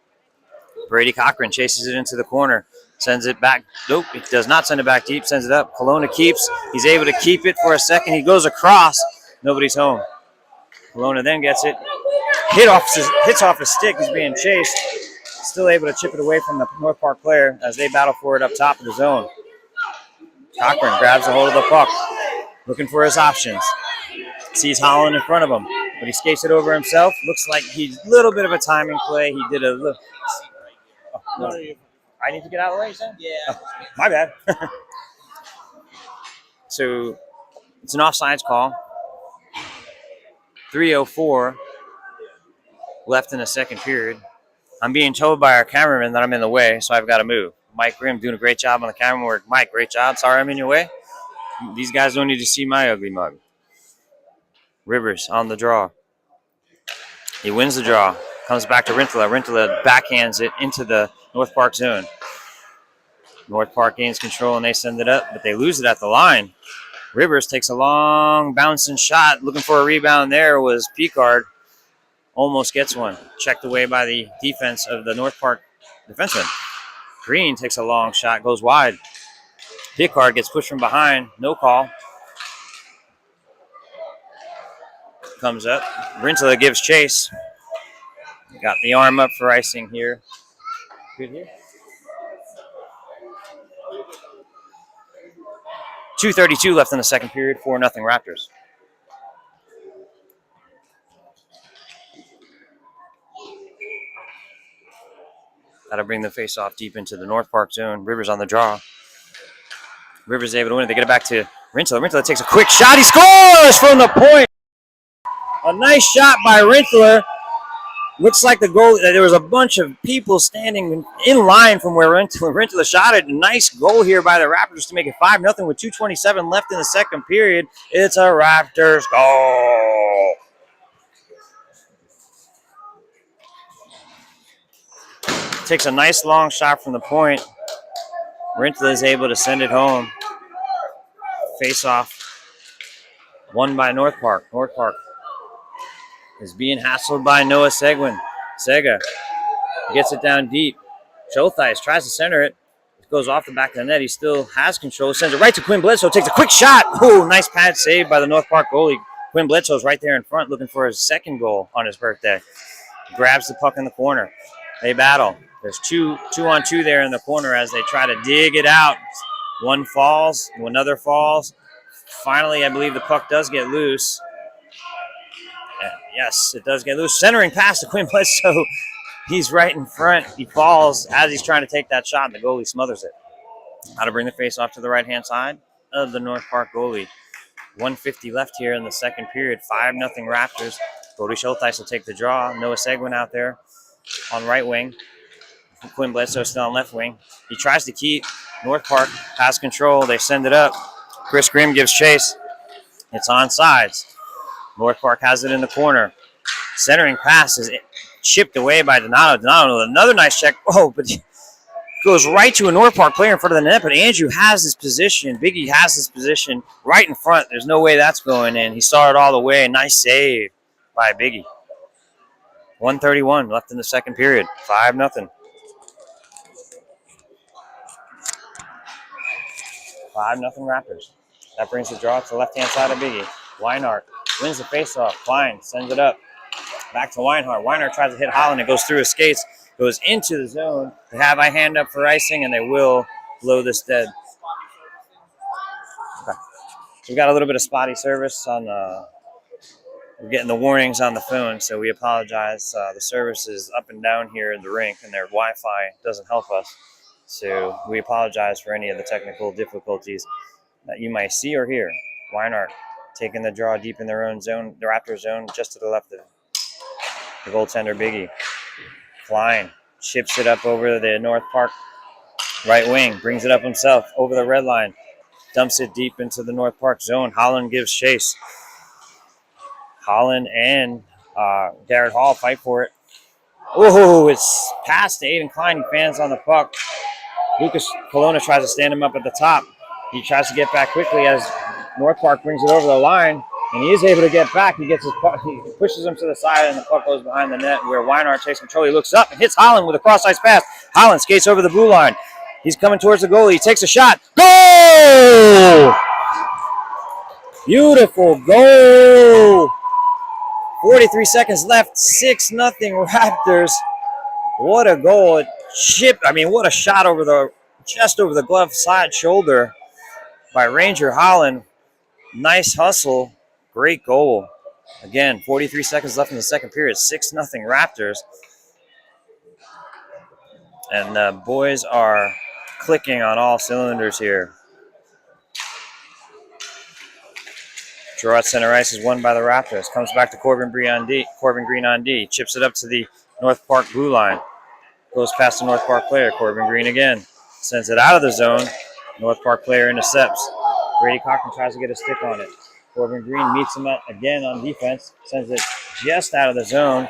Brady Cochran chases it into the corner. Sends it back. Nope, he does not send it back deep. Sends it up. Kelowna keeps. He's able to keep it for a second. He goes across. Nobody's home. Kelowna then gets it. Hits off his stick. He's being chased. Still able to chip it away from the North Park player as they battle for it up top of the zone. Cochran grabs a hold of the puck, looking for his options. Sees Holland in front of him, but he skates it over himself. Looks like he's a little bit of a timing play. He did a little. Oh, no. I need to get out of the way, Sam? Yeah. Oh, my bad. So it's an offsides call. 3:04 left in the second period. I'm being told by our cameraman that I'm in the way, so I've got to move. Mike Grimm doing a great job on the camera work. Mike, great job. Sorry I'm in your way. These guys don't need to see my ugly mug. Rivers on the draw. He wins the draw. Comes back to Rintala. Rintala backhands it into the North Park zone. North Park gains control and they send it up, but they lose it at the line. Rivers takes a long bouncing shot. Looking for a rebound there was Picard. Almost gets one. Checked away by the defense of the North Park defenseman. Green takes a long shot, goes wide. Picard gets pushed from behind. No call. Comes up. Rintala gives chase. Got the arm up for icing here. Good here. 2:32 left in the second period. 4-0 Raptors. Got to bring the face off deep into the North Park zone. Rivers on the draw. Rivers able to win it. They get it back to Rintala. Rintala takes a quick shot. He scores from the point. A nice shot by Rintala. Looks like the goal. There was a bunch of people standing in line from where Rintala shot it. A nice goal here by the Raptors to make it 5-0 with 2:27 left in the second period. It's a Raptors goal. Takes a nice long shot from the point. Rintala is able to send it home. Face off. Won by North Park. North Park is being hassled by Noah Seguin. Sega gets it down deep. Showthice tries to center it. It goes off the back of the net. He still has control. Sends it right to Quinn Bledsoe. Takes a quick shot. Oh, nice pad save by the North Park goalie. Quinn Bledsoe's right there in front looking for his second goal on his birthday. Grabs the puck in the corner. They battle. There's two on two there in the corner as they try to dig it out. One falls. Another falls. Finally, I believe the puck does get loose. Yes, it does get loose. Centering pass to Quinn Bledsoe. He's right in front. He falls as he's trying to take that shot, and the goalie smothers it. How to bring the face off to the right-hand side of the North Park goalie. 1:50 left here in the second period. 5-0 Raptors. Cody Showthice will take the draw. Noah Seguin out there on right wing. Quinn Bledsoe still on left wing. He tries to keep. North Park has control. They send it up. Chris Grimm gives chase. It's on sides. North Park has it in the corner. Centering pass is chipped away by Donato. Donato, another nice check. Oh, but he goes right to a North Park player in front of the net. But Andrew has his position. Biggie has his position right in front. There's no way that's going in. He saw it all the way. Nice save by Biggie. 1:31 left in the second period. 5-0. 5-0 Raptors. That brings the draw to the left-hand side of Biggie. Weinhardt wins the faceoff. Klein sends it up. Back to Weinhardt. Weinhardt tries to hit Holland. It goes through his skates. Goes into the zone. They have a hand up for icing, and they will blow this dead. Okay. We got a little bit of spotty service on we're getting the warnings on the phone, so we apologize. The service is up and down here in the rink, and their Wi-Fi doesn't help us. So we apologize for any of the technical difficulties that you might see or hear. Weinhardt taking the draw deep in their own zone, the Raptors zone, just to the left of the goaltender Biggie. Klein chips it up over the North Park right wing, brings it up himself over the red line, dumps it deep into the North Park zone. Holland gives chase. Holland and Garrett Hall fight for it. Oh, it's past to Aiden Klein. He fans on the puck. Lucas Kelowna tries to stand him up at the top. He tries to get back quickly as North Park brings it over the line. And he is able to get back. He gets his puck, he pushes him to the side, and the puck goes behind the net where Weinhardt takes control. He looks up and hits Holland with a cross-ice pass. Holland skates over the blue line. He's coming towards the goalie. He takes a shot. Goal! Beautiful goal. 43 seconds left. 6-0 Raptors. What a goal. What a shot just over the glove side shoulder by Ranger Holland. Nice hustle. Great goal. Again, 43 seconds left in the second period. 6-0 Raptors. And the boys are clicking on all cylinders here. Draw at center ice is won by the Raptors. Comes back to Corbin Green on D. Chips it up to the North Park blue line. Goes past the North Park player. Corbin Green again. Sends it out of the zone. North Park player intercepts. Brady Cochran tries to get a stick on it. Corbin Green meets him again on defense. Sends it just out of the zone.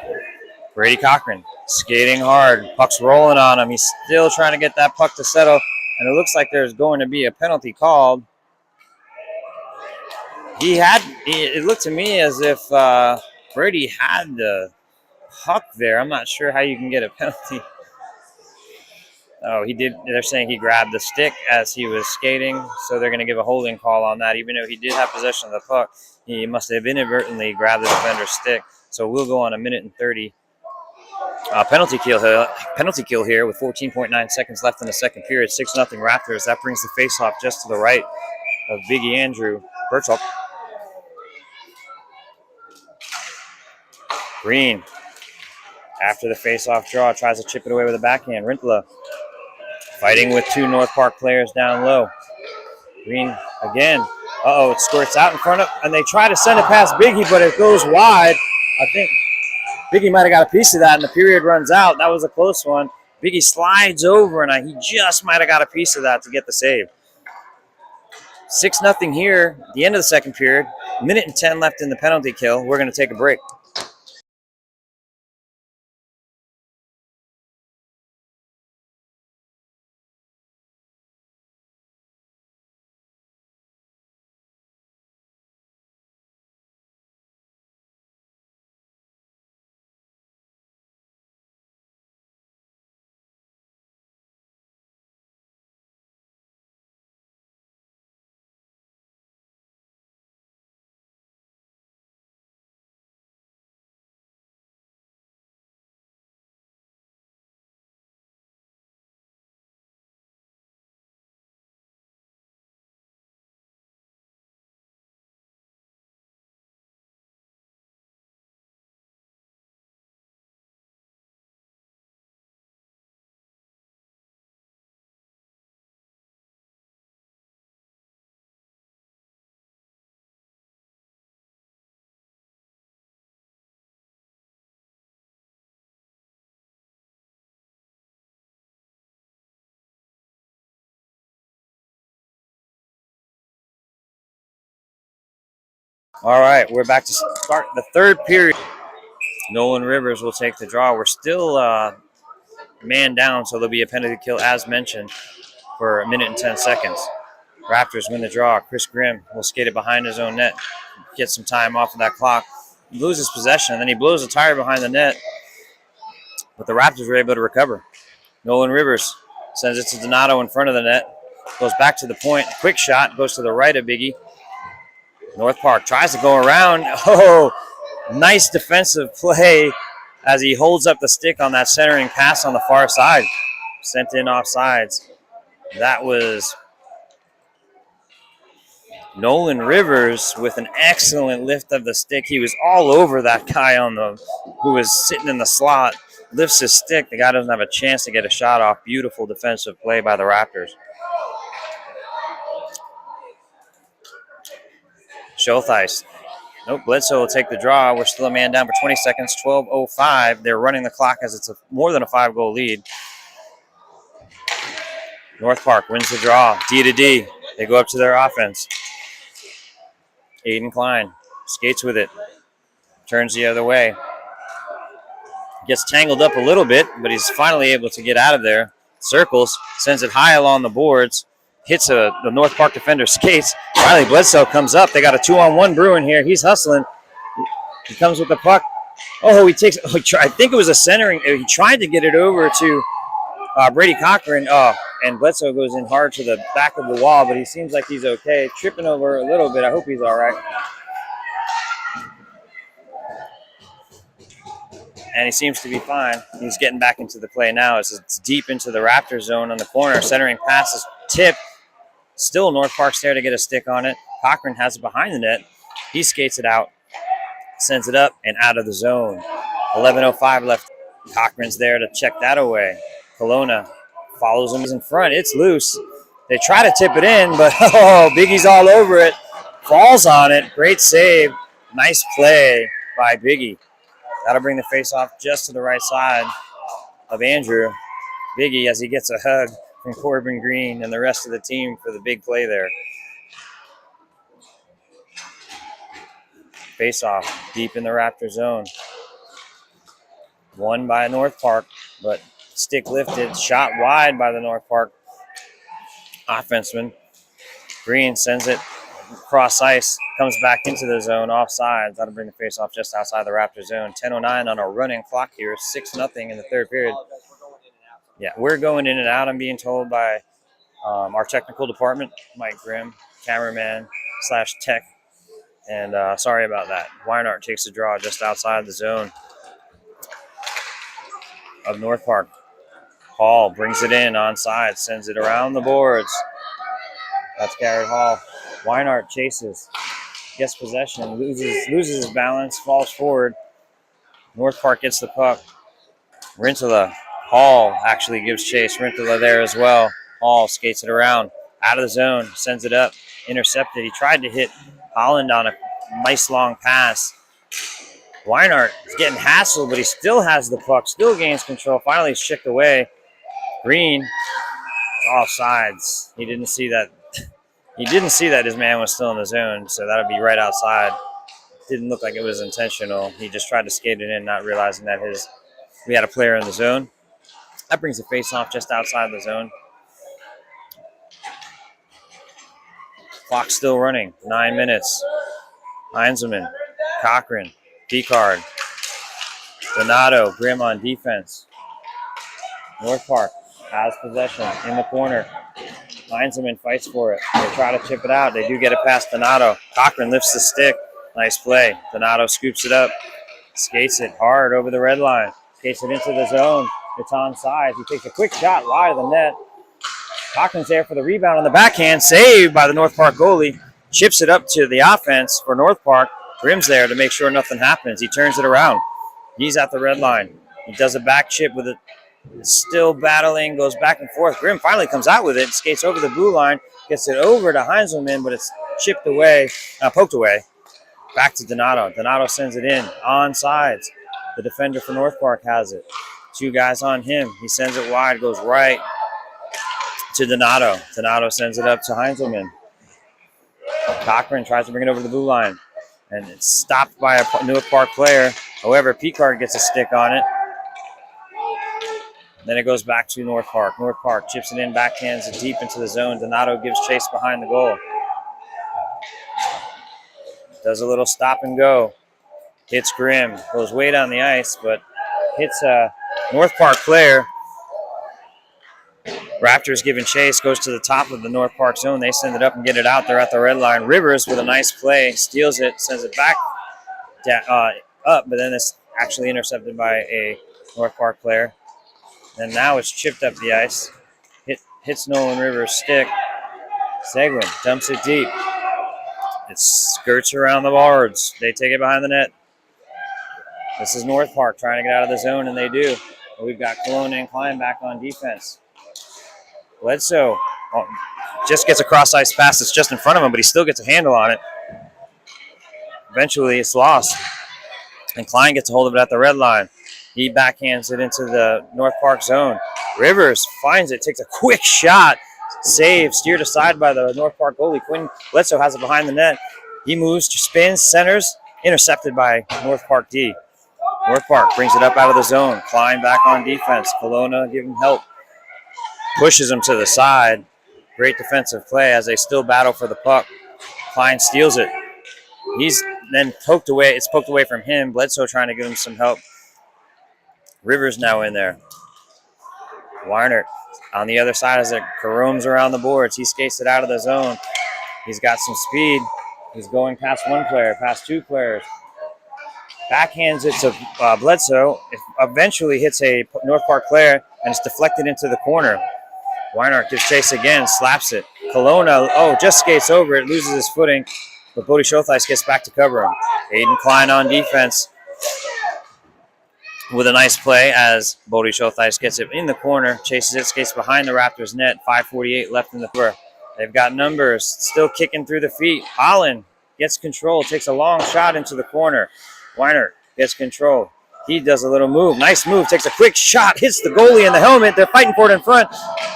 Brady Cochran skating hard. Puck's rolling on him. He's still trying to get that puck to settle. And it looks like there's going to be a penalty called. It looked to me as if Brady had the puck there. I'm not sure how you can get a penalty. Oh, he did. They're saying he grabbed the stick as he was skating, so they're going to give a holding call on that. Even though he did have possession of the puck, he must have inadvertently grabbed the defender's stick. So we'll go on a minute and 30 penalty kill here with 14.9 seconds left in the second period. 6-0 Raptors. That brings the faceoff just to the right of Biggie Andrew Bertolk. Green, after the face-off draw, tries to chip it away with a backhand. Rintla fighting with two North Park players down low. Green again. It squirts out in front of, and they try to send it past Biggie, but it goes wide. I think Biggie might have got a piece of that, and the period runs out. That was a close one. Biggie slides over, and he just might have got a piece of that to get the save. 6-0 here, the end of the second period. Minute and 10 left in the penalty kill. We're going to take a break. All right, we're back to start the third period. Nolan Rivers will take the draw. We're still man down, so there'll be a penalty kill as mentioned for a minute and 10 seconds. Raptors win the draw. Chris Grimm will skate it behind his own net, get some time off of that clock. He loses possession, and then he blows a tire behind the net, but the Raptors were able to recover. Nolan Rivers sends it to Donato in front of the net, goes back to the point. Quick shot goes to the right of Biggie. North Park tries to go around. Oh, nice defensive play as he holds up the stick on that centering pass on the far side. Sent in offsides. That was Nolan Rivers with an excellent lift of the stick. He was all over that guy who was sitting in the slot. Lifts his stick. The guy doesn't have a chance to get a shot off. Beautiful defensive play by the Raptors. Schultheis. Nope, Bledsoe will take the draw. We're still a man down for 20 seconds, 12:05. They're running the clock as it's more than a 5-goal lead. North Park wins the draw, D to D. They go up to their offense. Aiden Klein skates with it, turns the other way. Gets tangled up a little bit, but he's finally able to get out of there. Circles, sends it high along the boards. hits the North Park defender, skates. Riley Bledsoe comes up. They got a 2-on-1 brewing here. He's hustling. He comes with the puck. Oh, he takes. I think it was a centering. He tried to get it over to Brady Cochran. Oh, and Bledsoe goes in hard to the back of the wall, but he seems like he's okay. Tripping over a little bit. I hope he's all right. And he seems to be fine. He's getting back into the play now. It's deep into the Raptor zone on the corner. Centering pass is tipped. Still North Park's there to get a stick on it. Cochran has it behind the net. He skates it out, sends it up and out of the zone. 11:05 left. Cochran's there to check that away. Kelowna follows him. He's in front. It's loose. They try to tip it in, but Biggie's all over it. Falls on it. Great save. Nice play by Biggie. That'll bring the face-off just to the right side of Andrew. Biggie as he gets a hug from Corbin Green and the rest of the team for the big play there. Face-off deep in the Raptor zone. Won by North Park, but stick lifted. Shot wide by the North Park offenseman. Green sends it cross ice, comes back into the zone, offsides. That'll bring the face-off just outside the Raptor zone. 10:09 on a running clock here. 6-0 in the third period. Yeah, we're going in and out. I'm being told by our technical department, Mike Grimm, cameraman / tech. And sorry about that. Weinart takes a draw just outside the zone of North Park. Hall brings it in onside, sends it around the boards. That's Garrett Hall. Weinart chases, gets possession, loses his balance, falls forward. North Park gets the puck. Rintala. Hall actually gives chase. Rintala there as well. Hall skates it around, out of the zone, sends it up, intercepted. He tried to hit Holland on a nice long pass. Weinart is getting hassled, but he still has the puck, still gains control. Finally, it's chipped away. Green, offsides. He didn't see that. He didn't see that his man was still in the zone, so that would be right outside. Didn't look like it was intentional. He just tried to skate it in, not realizing that we had a player in the zone. That brings the face-off just outside the zone. Clock still running. 9 minutes. Heinzelman, Cochran, Picard, Donato, Grimm on defense. North Park has possession in the corner. Heinzelman fights for it. They try to chip it out. They do get it past Donato. Cochran lifts the stick. Nice play. Donato scoops it up. Skates it hard over the red line. Skates it into the zone. It's onside. He takes a quick shot wide of the net. Cochran's there for the rebound on the backhand. Saved by the North Park goalie. Chips it up to the offense for North Park. Grimm's there to make sure nothing happens. He turns it around. He's at the red line. He does a back chip with it. Still battling, goes back and forth. Grimm finally comes out with it, skates over the blue line, gets it over to Heinzelman, but it's chipped away, poked away. Back to Donato. Donato sends it in, on sides. The defender for North Park has it. Two guys on him. He sends it wide, goes right to Donato. Donato sends it up to Heinzelman. Cochran tries to bring it over the blue line, and it's stopped by a North Park player. However, Picard gets a stick on it. Then it goes back to North Park. North Park chips it in, backhands it deep into the zone. Donato gives chase behind the goal. Does a little stop and go. Hits Grimm. Goes way down the ice, but hits a North Park player. Raptors giving chase. Goes to the top of the North Park zone. They send it up and get it out. They're at the red line. Rivers with a nice play. Steals it. Sends it back up, but then it's actually intercepted by a North Park player. And now it's chipped up the ice. Hits Nolan Rivers' stick. Seguin dumps it deep. It skirts around the boards. They take it behind the net. This is North Park trying to get out of the zone, and they do. But we've got Kelowna and Klein back on defense. Bledsoe just gets a cross-ice pass that's just in front of him, but he still gets a handle on it. Eventually, it's lost. And Klein gets a hold of it at the red line. He backhands it into the North Park zone. Rivers finds it, takes a quick shot. Save, steered aside by the North Park goalie. Quinn Bledsoe has it behind the net. He moves, spins, centers, intercepted by North Park D. North Park brings it up out of the zone. Klein back on defense. Kelowna giving help. Pushes him to the side. Great defensive play as they still battle for the puck. Klein steals it. He's then poked away. It's poked away from him. Bledsoe trying to give him some help. Rivers now in there. Weiner on the other side as it caroms around the boards. He skates it out of the zone. He's got some speed. He's going past one player, past two players. Backhands it to Bledsoe. It eventually hits a North Park player, and it's deflected into the corner. Weinart gives chase again, slaps it. Kelowna, just skates over it, loses his footing, but Bodie Shothice gets back to cover him. Aiden Klein on defense with a nice play as Bodie Shothice gets it in the corner, chases it, skates behind the Raptors net. 5:48 left in the third. They've got numbers, still kicking through the feet. Holland gets control, takes a long shot into the corner. Weiner gets control. He does a little move. Nice move. Takes a quick shot. Hits the goalie in the helmet. They're fighting for it in front.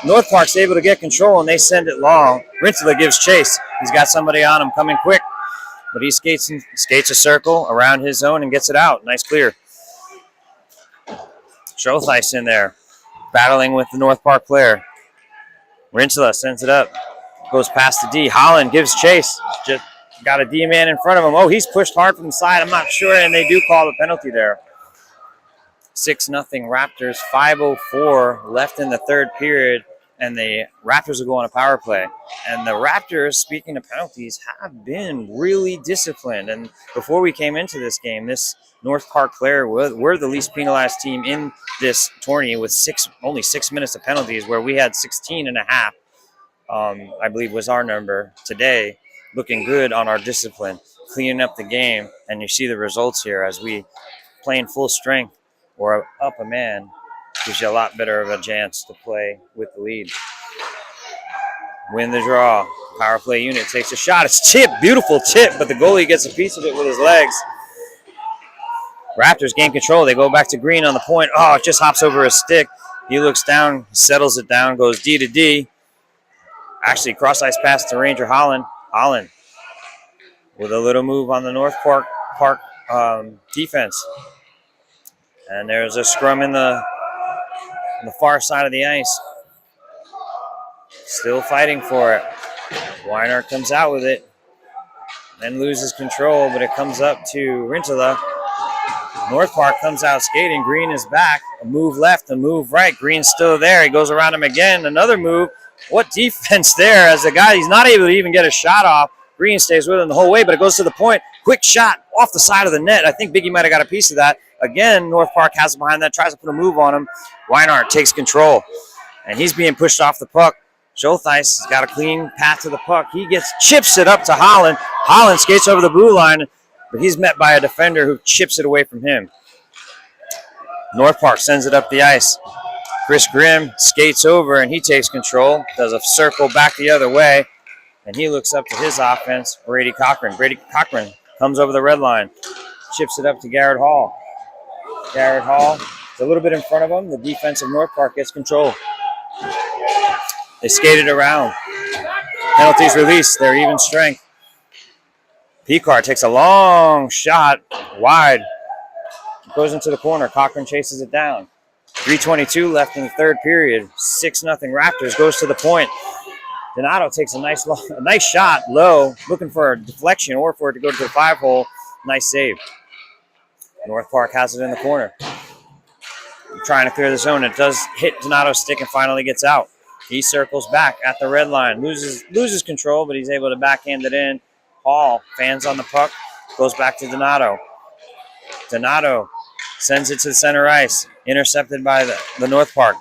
North Park's able to get control, and they send it long. Rinsula gives chase. He's got somebody on him coming quick. But he skates a circle around his zone and gets it out. Nice clear. Shothice in there, battling with the North Park player. Rinsula sends it up. Goes past the D. Holland gives chase. Just got a D-man in front of him. He's pushed hard from the side. I'm not sure, and they do call the penalty there. 6-0 Raptors, 5:04 left in the third period, and the Raptors will go on a power play. And the Raptors, speaking of penalties, have been really disciplined. And before we came into this game, this North Park player, we're the least penalized team in this tourney with only 6 minutes of penalties, where we had 16 and a half, I believe was our number today. Looking good on our discipline, cleaning up the game, and you see the results here as we playing full strength or up a man gives you a lot better of a chance to play with the lead. Win the draw. Power play unit takes a shot. It's tipped, beautiful tip, but the goalie gets a piece of it with his legs. Raptors gain control. They go back to Green on the point. It just hops over his stick. He looks down, settles it down, goes D to D. Actually, cross-ice pass to Ranger Holland. Holland with a little move on the North Park defense. And there's a scrum on the far side of the ice. Still fighting for it. Weiner comes out with it. Then loses control, but it comes up to Rinsula. North Park comes out skating. Green is back. A move left, a move right. Green's still there. He goes around him again. Another move. What defense there as the guy, he's not able to even get a shot off. Green stays with him the whole way, but it goes to the point. Quick shot off the side of the net. I think Biggie might have got a piece of that. Again, North Park has it behind that, tries to put a move on him. Weinart takes control, and he's being pushed off the puck. Shothice has got a clean path to the puck. He chips it up to Holland. Holland skates over the blue line, but he's met by a defender who chips it away from him. North Park sends it up the ice. Chris Grimm skates over, and he takes control, does a circle back the other way, and he looks up to his offense, Brady Cochran. Brady Cochran comes over the red line, chips it up to Garrett Hall. Garrett Hall is a little bit in front of him. The defense of North Park gets control. They skated around. Penalties released. They're even strength. Picard takes a long shot wide. Goes into the corner. Cochran chases it down. 3:22 left in the third period. 6-0 Raptors. Goes to the point. Donato takes a nice shot low, looking for a deflection or for it to go to the 5-hole. Nice save. North Park has it in the corner. Trying to clear the zone. It does hit Donato's stick and finally gets out. He circles back at the red line. Loses control, but he's able to backhand it in. Hall fans on the puck. Goes back to Donato. Donato sends it to the center ice. Intercepted by the North Park.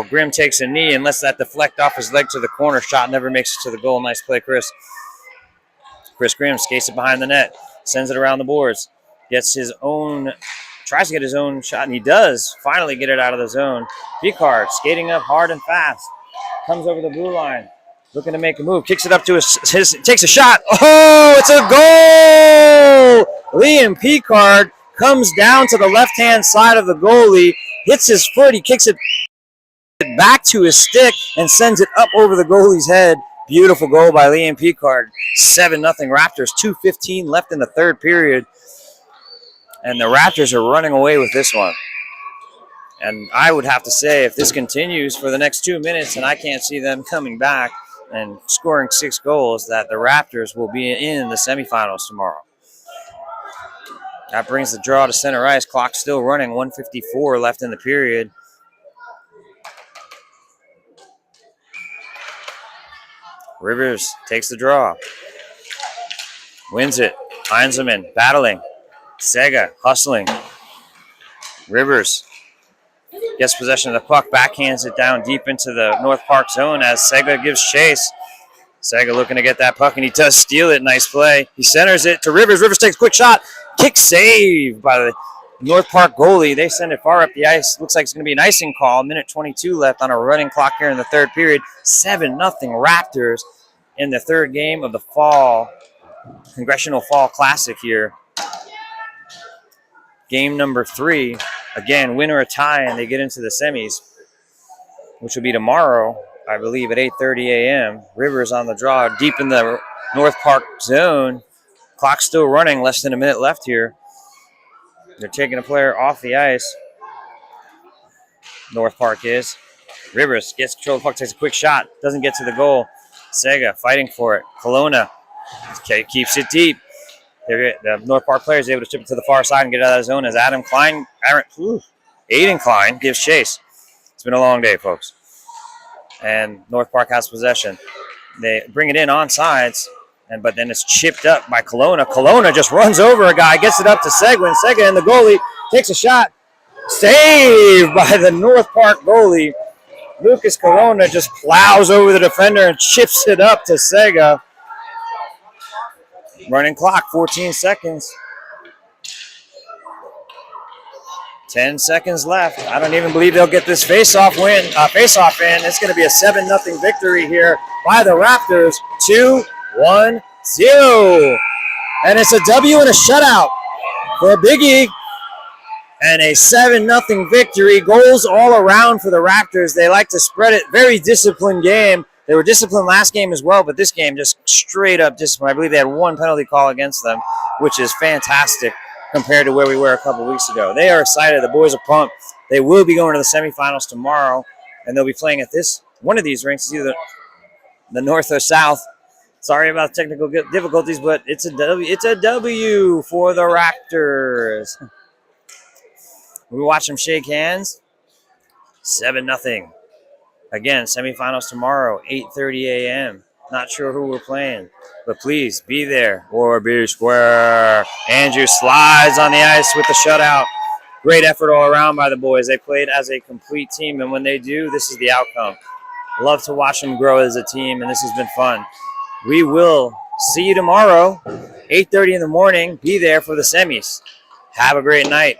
Grimm takes a knee and lets that deflect off his leg to the corner. Shot never makes it to the goal. Nice play, Chris. Chris Grimm skates it behind the net. Sends it around the boards. Tries to get his own shot, and he does finally get it out of the zone. Picard skating up hard and fast. Comes over the blue line. Looking to make a move. Kicks it up to his takes a shot. It's a goal! Liam Picard comes down to the left-hand side of the goalie, hits his foot, he kicks it back to his stick, and sends it up over the goalie's head. Beautiful goal by Liam Picard. 7-0 Raptors, 2:15 left in the third period. And the Raptors are running away with this one. And I would have to say, if this continues for the next 2 minutes and I can't see them coming back, and scoring 6 goals that the Raptors will be in the semifinals tomorrow. That brings the draw to center ice. Clock still running, 1:54 left in the period. Rivers takes the draw. Wins it. Heinzelman battling. Sega hustling. Rivers gets possession of the puck, backhands it down deep into the North Park zone as Sega gives chase. Sega looking to get that puck, and he does steal it. Nice play. He centers it to Rivers. Rivers takes a quick shot. Kick save by the North Park goalie. They send it far up the ice. Looks like it's going to be an icing call. Minute 22 left on a running clock here in the third period. 7-0 Raptors in the third game of the fall Congressional Fall Classic here. Game number 3. Again, win or a tie, and they get into the semis, which will be tomorrow, I believe, at 8:30 a.m. Rivers on the draw, deep in the North Park zone. Clock's still running, less than a minute left here. They're taking a player off the ice. North Park is. Rivers gets control of the puck, takes a quick shot, doesn't get to the goal. Sega fighting for it. Kelowna keeps it deep. The North Park player is able to chip it to the far side and get out of the zone as Aiden Klein gives chase. It's been a long day, folks. And North Park has possession. They bring it in on sides, but then it's chipped up by Kelowna. Kelowna just runs over a guy, gets it up to Seguin. Seguin, the goalie, takes a shot. Saved by the North Park goalie. Lucas Kelowna just plows over the defender and chips it up to Sega. Running clock, 14 seconds. 10 seconds left. I don't even believe they'll get this face-off in. It's going to be a 7-0 victory here by the Raptors. 2-1-0. And it's a W and a shutout for Biggie. And a 7-0 victory. Goals all around for the Raptors. They like to spread it. Very disciplined game. They were disciplined last game as well, but this game just straight up discipline. I believe they had 1 penalty call against them, which is fantastic compared to where we were a couple weeks ago. They are excited. The boys are pumped. They will be going to the semifinals tomorrow, and they'll be playing at one of these rinks, either the North or South. Sorry about technical difficulties, but it's a W for the Raptors. We watch them shake hands. 7-0. Again, semifinals tomorrow, 8:30 a.m. Not sure who we're playing, but please be there or be square. Andrew slides on the ice with the shutout. Great effort all around by the boys. They played as a complete team, and when they do, this is the outcome. Love to watch them grow as a team, and this has been fun. We will see you tomorrow, 8:30 in the morning. Be there for the semis. Have a great night.